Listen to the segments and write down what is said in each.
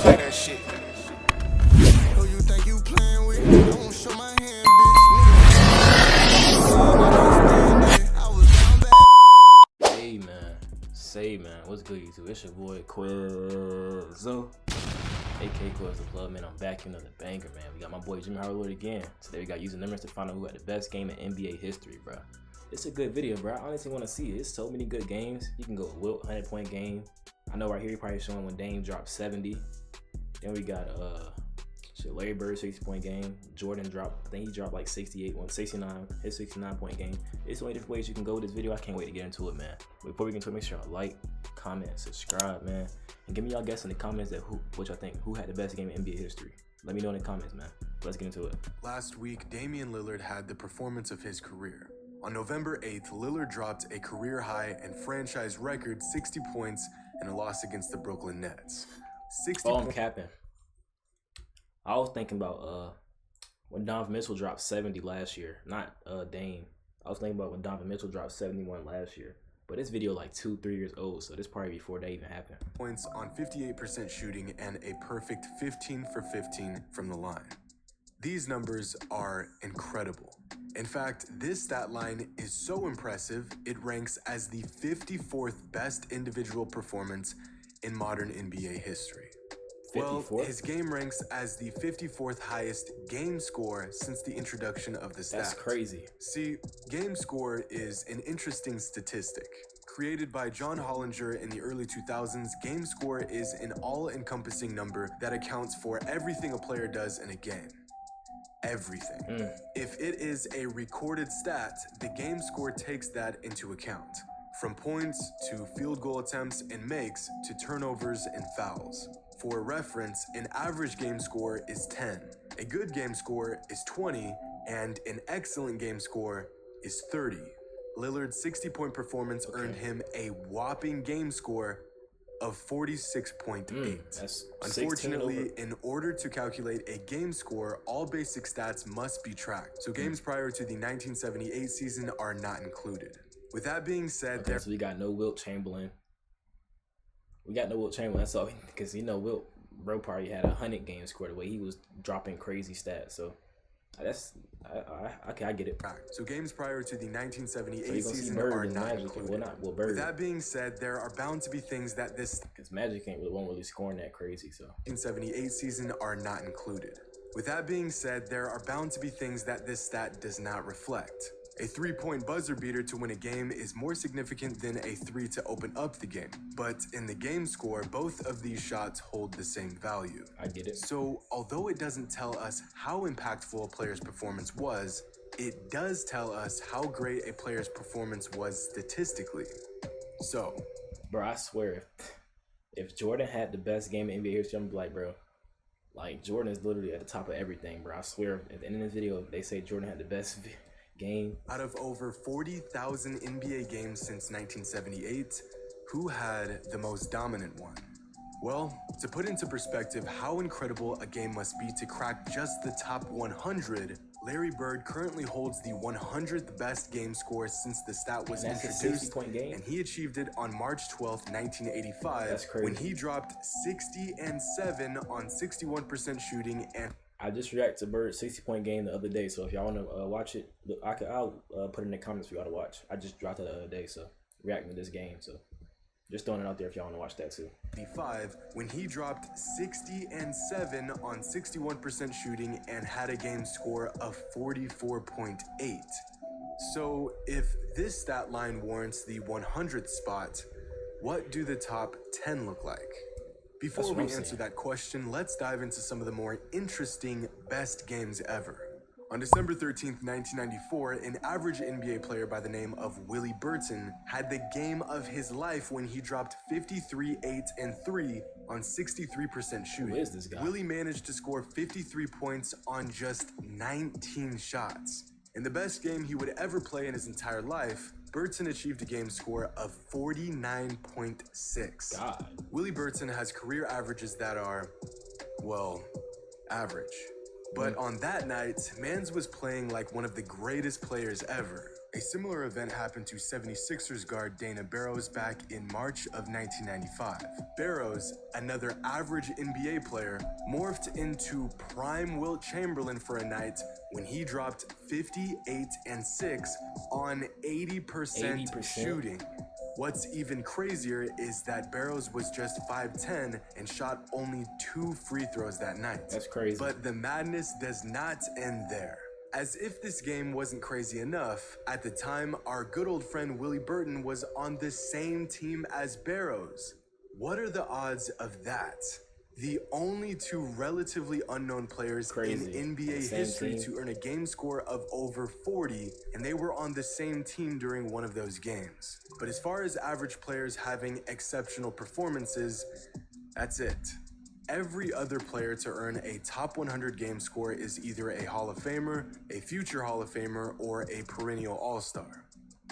play that shit. Who you think you playing with? I won't show my hand, bitch. I was down bad. Say man, what's good YouTube? It's your boy Quizzo, aka Quiz the Plug, man. I'm back into the banker, man. We got my boy Jimmy Harwood again. Today we got using numbers to find out who had the best game in NBA history, bro. It's a good video, bro. I honestly want to see it. It's so many good games. You can go with Wilt 100-point game. I know right here he probably showing when Dame dropped 70. Then we got Larry Bird 60-point game. Jordan dropped, I think he dropped like 68, 69, his 69-point game. It's so many different ways you can go with this video. I can't wait to get into it, man. Before we get into it, make sure y'all like, comment, and subscribe, man. And give me y'all guess in the comments that what y'all think, who had the best game in NBA history. Let me know in the comments, man. Let's get into it. Last week, Damian Lillard had the performance of his career. On November 8th, Lillard dropped a career high and franchise record 60 points in a loss against the Brooklyn Nets. 60 I'm capping. I was thinking about when Donovan Mitchell dropped 70 last year, not Dame. I was thinking about when Donovan Mitchell dropped 71 last year. But this video like 2-3 years old, so this probably before that even happened. Points on 58% shooting and a perfect 15 for 15 from the line. These numbers are incredible. In fact, this stat line is so impressive, it ranks as the 54th best individual performance in modern NBA history. 54th? Well, his game ranks as the 54th highest game score since the introduction of the stat. That's crazy. See, game score is an interesting statistic. Created by John Hollinger in the early 2000s, game score is an all-encompassing number that accounts for everything a player does in a game. Everything. If it is a recorded stat, the game score takes that into account. From points to field goal attempts and makes to turnovers and fouls. For reference, an average game score is 10, a good game score is 20, and an excellent game score is 30. Lillard's 60-point performance earned him a whopping game score of 46.8. Unfortunately, in order to calculate a game score, all basic stats must be tracked, so games prior to the 1978 season are not included. With that being said, so we got no Wilt Chamberlain. That's all, because Wilt, bro, probably had 100 game score the way he was dropping crazy stats. So that's I get it. So games prior to the 1978 season are not included. With that being said, there are bound to be things that this because Magic won't really scoring that crazy. So 1978 season are not included. With that being said, there are bound to be things that this stat does not reflect. A three-point buzzer beater to win a game is more significant than a three to open up the game. But in the game score, both of these shots hold the same value. I get it. So although it doesn't tell us how impactful a player's performance was, it does tell us how great a player's performance was statistically. So, bro, I swear, if Jordan had the best game in NBA history, I'm gonna be like, bro, like Jordan is literally at the top of everything, bro. I swear, at the end of this video, they say Jordan had the best game. Out of over 40,000 NBA games since 1978, who had the most dominant one? Well, to put into perspective how incredible a game must be to crack just the top 100, Larry Bird currently holds the 100th best game score since the stat was introduced, and he achieved it on March 12th, 1985, That's crazy. when he dropped 60 and 7 on 61% shooting and I just reacted to Bird's 60-point game the other day, so if y'all want to watch it, look, I'll put it in the comments for y'all to watch. I just dropped it the other day, so reacting to this game, so just throwing it out there if y'all want to watch that too. 85, when he dropped 60 and 7 on 61% shooting and had a game score of 44.8. So if this stat line warrants the 100th spot, what do the top 10 look like? Before we answer that question, let's dive into some of the more interesting best games ever. On December 13th, 1994, an average NBA player by the name of Willie Burton had the game of his life when he dropped 53, 8, and 3 on 63% shooting. Who is this guy? Willie managed to score 53 points on just 19 shots. In the best game he would ever play in his entire life, Burton achieved a game score of 49.6. God. Willie Burton has career averages that are, well, average. But on that night, Mans was playing like one of the greatest players ever. A similar event happened to 76ers guard Dana Barros back in March of 1995. Barros, another average NBA player, morphed into prime Wilt Chamberlain for a night when he dropped 58 and 6 on 80% shooting. What's even crazier is that Barros was just 5'10 and shot only 2 free throws that night. That's crazy. But the madness does not end there. As if this game wasn't crazy enough, at the time, our good old friend Willie Burton was on the same team as Barros. What are the odds of that? The only two relatively unknown players in NBA history to earn a game score of over 40, and they were on the same team during one of those games. But as far as average players having exceptional performances, that's it. Every other player to earn a top 100 game score is either a Hall of Famer, a future Hall of Famer, or a perennial All-Star.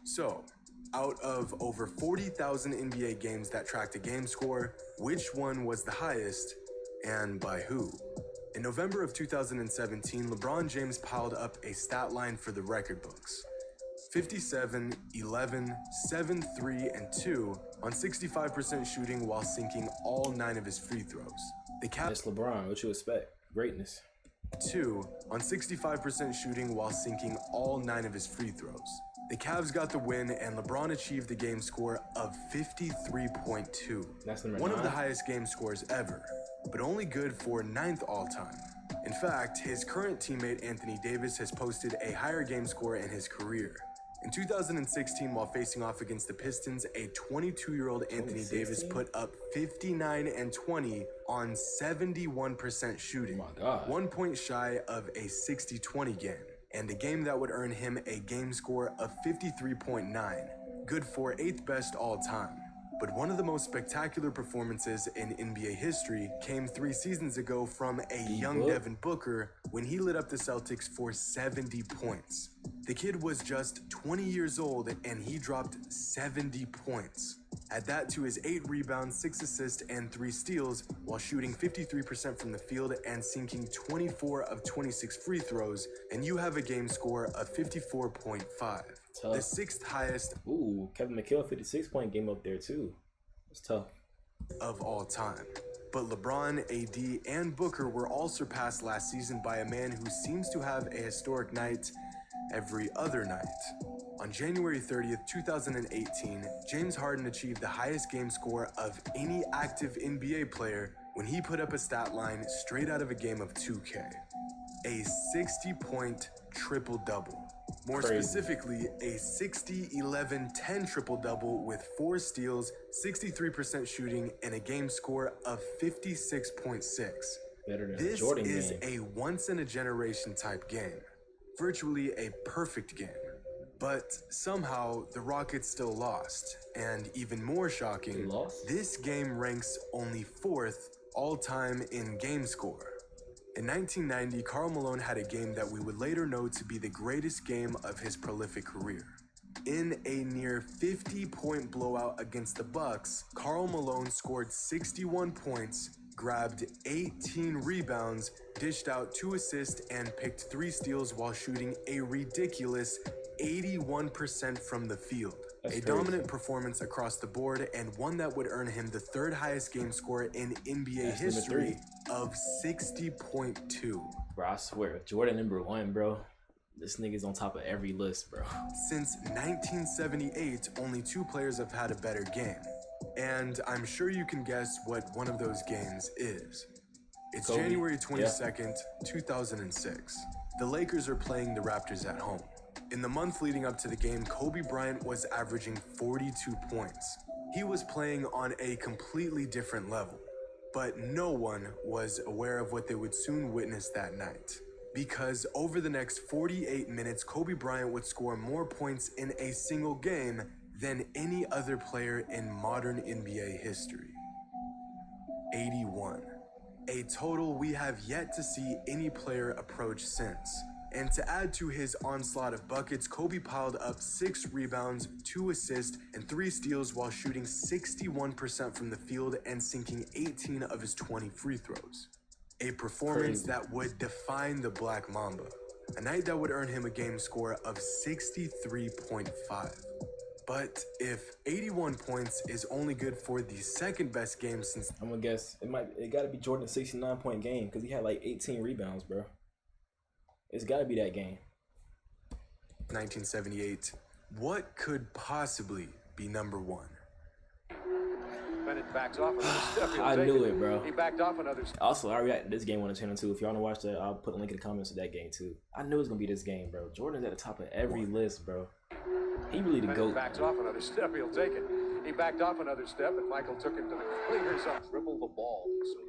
So, out of over 40,000 NBA games that tracked a game score, which one was the highest, and by who? In November of 2017, LeBron James piled up a stat line for the record books. 57, 11, 7, 3, and 2 on 65% shooting while sinking all 9 of his free throws. The Cavs. That's LeBron. What you expect? Greatness. 2 on 65% shooting while sinking all 9 of his free throws. The Cavs got the win, and LeBron achieved a game score of 53.2. That's number 9. One of the highest game scores ever, but only good for 9th all-time. In fact, his current teammate Anthony Davis has posted a higher game score in his career. In 2016, while facing off against the Pistons, a 22-year-old Anthony Davis put up 59 and 20 on 71% shooting. Oh my God. 1 point shy of a 60-20 game, and a game that would earn him a game score of 53.9, good for 8th best all time. But one of the most spectacular performances in NBA history came 3 seasons ago from a young Devin Booker when he lit up the Celtics for 70 points. The kid was just 20 years old and he dropped 70 points. Add that to his 8 rebounds, 6 assists, and 3 steals while shooting 53% from the field and sinking 24 of 26 free throws, and you have a game score of 54.5. Tough. The 6th highest Kevin McHale 56-point game up there too. It's tough. Of all time. But LeBron, AD, and Booker were all surpassed last season by a man who seems to have a historic night every other night. On January 30th, 2018, James Harden achieved the highest game score of any active NBA player when he put up a stat line straight out of a game of 2K. A 60-point triple-double. More specifically, a 60-11-10 triple-double with 4 steals, 63% shooting, and a game score of 56.6. Better than This Jordan is game. a once-in-a-generation type game. Virtually a perfect game. But somehow, the Rockets still lost. And even more shocking, this game ranks only 4th all-time in game score. In 1990, Karl Malone had a game that we would later know to be the greatest game of his prolific career. In a near 50-point blowout against the Bucks, Karl Malone scored 61 points, grabbed 18 rebounds, dished out 2 assists, and picked 3 steals while shooting a ridiculous 81% from the field. That's a dominant performance across the board, and one that would earn him the 3rd highest game score in NBA history of 60.2. Bro, I swear, Jordan number 1, bro. This nigga's on top of every list, bro. Since 1978, only 2 players have had a better game. And I'm sure you can guess what one of those games is. It's Kobe. January 22nd, 2006. The Lakers are playing the Raptors at home. In the month leading up to the game, Kobe Bryant was averaging 42 points. He was playing on a completely different level. But no one was aware of what they would soon witness that night. Because over the next 48 minutes, Kobe Bryant would score more points in a single game than any other player in modern NBA history. 81. A total we have yet to see any player approach since. And to add to his onslaught of buckets, Kobe piled up 6 rebounds, 2 assists, and 3 steals while shooting 61% from the field and sinking 18 of his 20 free throws. A performance that would define the Black Mamba. a night that would earn him a game score of 63.5. But if 81 points is only good for the second best game since I'm gonna guess it gotta be Jordan's 69-point game because he had like 18 rebounds, bro. It's gotta be that game. 1978, what could possibly be number one? Bennett backs off another step. I knew it, bro. He backed off another step. Also, I reacted to this game on the channel too. If y'all wanna watch that, I'll put a link in the comments to that game too. I knew it was gonna be this game, bro. Jordan's at the top of every list, bro. He really the Bennett GOAT. backs off another step. He'll take it. He backed off another step, and Michael took him to the clear zone. Dribble the ball. So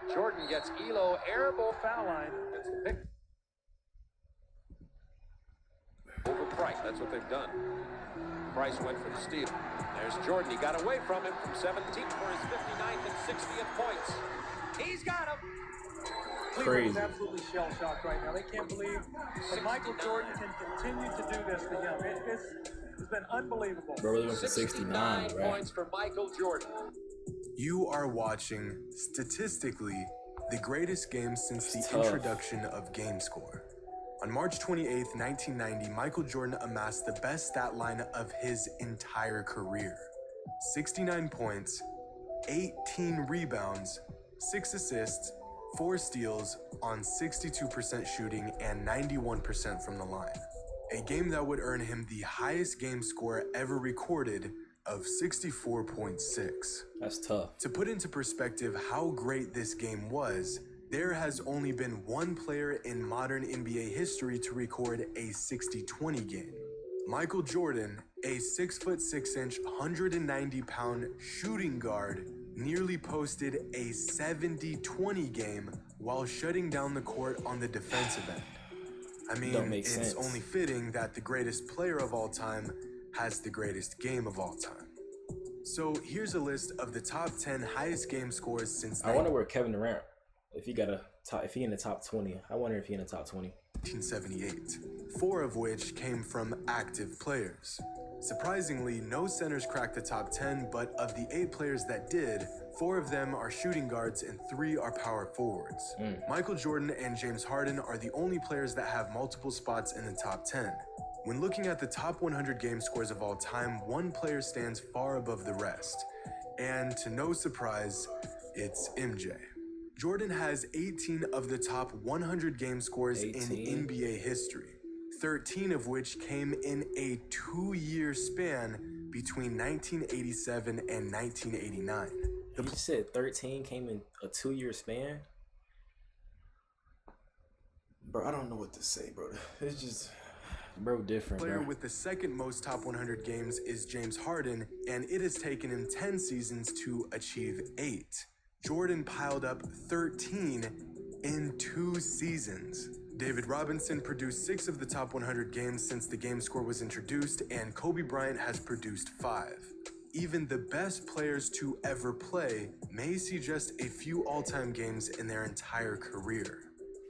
good. Jordan gets Elo air ball foul line. Gets the pick. Over Price. That's what they've done. Price went for the steal. There's Jordan. He got away from him from 17 for his 59th and 60th points. He's got him. Cleveland is absolutely shell-shocked right now. They can't believe that Michael Jordan can continue to do this to him. It's been unbelievable. Bro, really went for 69, bro. Points for Michael Jordan. You are watching, statistically, the greatest game since the tough. introduction of Game Score. On March 28, 1990, Michael Jordan amassed the best stat line of his entire career. 69 points, 18 rebounds, 6 assists, 4 steals on 62% shooting and 91% from the line. A game that would earn him the highest game score ever recorded of 64.6. That's tough. To put into perspective how great this game was, there has only been one player in modern NBA history to record a 60-20 game. Michael Jordan, a 6'6", 190-pound shooting guard, nearly posted a 70-20 game while shutting down the court on the defensive end. I mean, it's sense. only fitting that the greatest player of all time has the greatest game of all time. So here's a list of the top 10 highest game scores since I wonder where Kevin Durant, if he in the top 20. I wonder if he in the top 20. 1978, 4 of which came from active players. Surprisingly, no centers cracked the top 10, but of the 8 players that did, 4 of them are shooting guards and 3 are power forwards. Michael Jordan and James Harden are the only players that have multiple spots in the top 10. When looking at the top 100 game scores of all time, one player stands far above the rest. And to no surprise, it's MJ. Jordan has 18 of the top 100 game scores 18? in NBA history, 13 of which came in a 2-year span between 1987 and 1989. You just said 13 came in a 2-year span? Bro, I don't know what to say, bro. It's just, bro, different, Player bro. with the second most top 100 games is James Harden, and it has taken him 10 seasons to achieve 8. Jordan piled up 13 in 2 seasons. David Robinson produced 6 of the top 100 games since the game score was introduced, and Kobe Bryant has produced 5. Even the best players to ever play may see just a few all-time games in their entire career.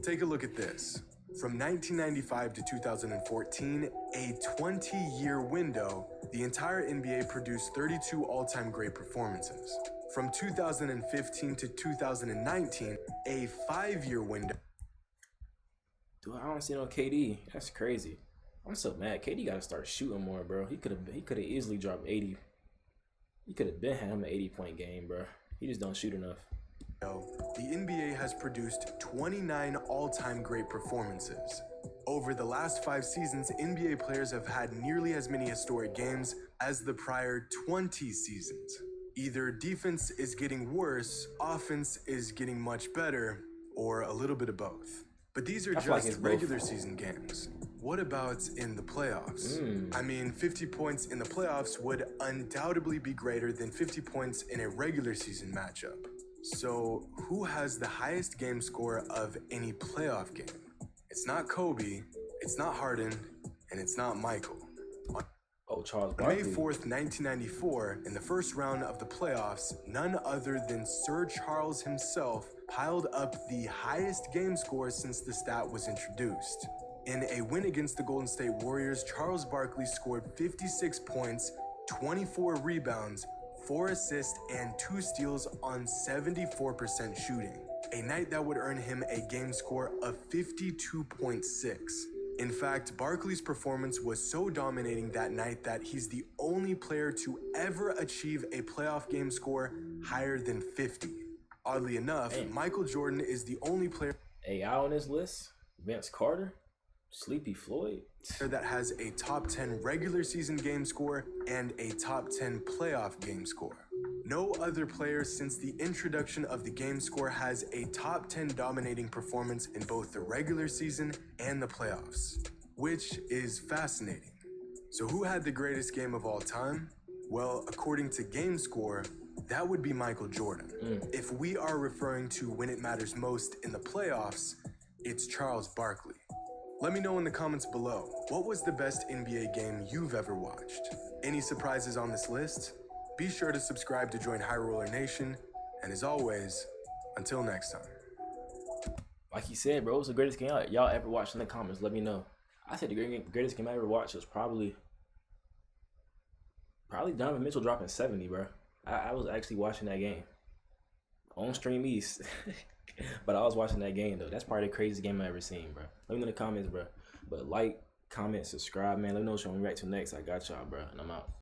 Take a look at this. From 1995 to 2014, a 20-year window, the entire NBA produced 32 all-time great performances. From 2015 to 2019, a 5-year window. Dude, I don't see no KD. That's crazy. I'm so mad. KD gotta start shooting more, bro. He could have easily dropped 80. He could have been had him an 80-point game, bro. He just don't shoot enough. The NBA has produced 29 all-time great performances. Over the last 5 seasons, NBA players have had nearly as many historic games as the prior 20 seasons. Either defense is getting worse, offense is getting much better, or a little bit of both. But these are I feel like just it's both. regular season games. What about in the playoffs? I mean, 50 points in the playoffs would undoubtedly be greater than 50 points in a regular season matchup. So, who has the highest game score of any playoff game? It's not Kobe, it's not Harden, and it's not Michael. Oh, Charles On May Barkley. 4th, 1994, in the first round of the playoffs, none other than Sir Charles himself piled up the highest game score since the stat was introduced. In a win against the Golden State Warriors, Charles Barkley scored 56 points, 24 rebounds, 4 assists, and 2 steals on 74% shooting. a night that would earn him a game score of 52.6. In fact, Barkley's performance was so dominating that night that he's the only player to ever achieve a playoff game score higher than 50. Oddly enough, Michael Jordan is the only player AI on this list, Vince Carter, Sleepy Floyd, that has a top 10 regular season game score and a top 10 playoff game score. No other player since the introduction of the game score has a top 10 dominating performance in both the regular season and the playoffs, which is fascinating. So who had the greatest game of all time? Well, according to game score, that would be Michael Jordan. If we are referring to when it matters most in the playoffs, it's Charles Barkley. Let me know in the comments below, what was the best NBA game you've ever watched? Any surprises on this list? Be sure to subscribe to join High Roller Nation, and as always, until next time. Like he said, bro, it was the greatest game y'all ever watched. In the comments, let me know. I said the greatest game I ever watched was probably Donovan Mitchell dropping 70, bro. I was actually watching that game on Stream East. But I was watching that game, though. That's probably the craziest game I ever seen, bro. Let me know in the comments, bro. But like, comment, subscribe, man. Let me know what you want me back to next. I got y'all, bro. And I'm out.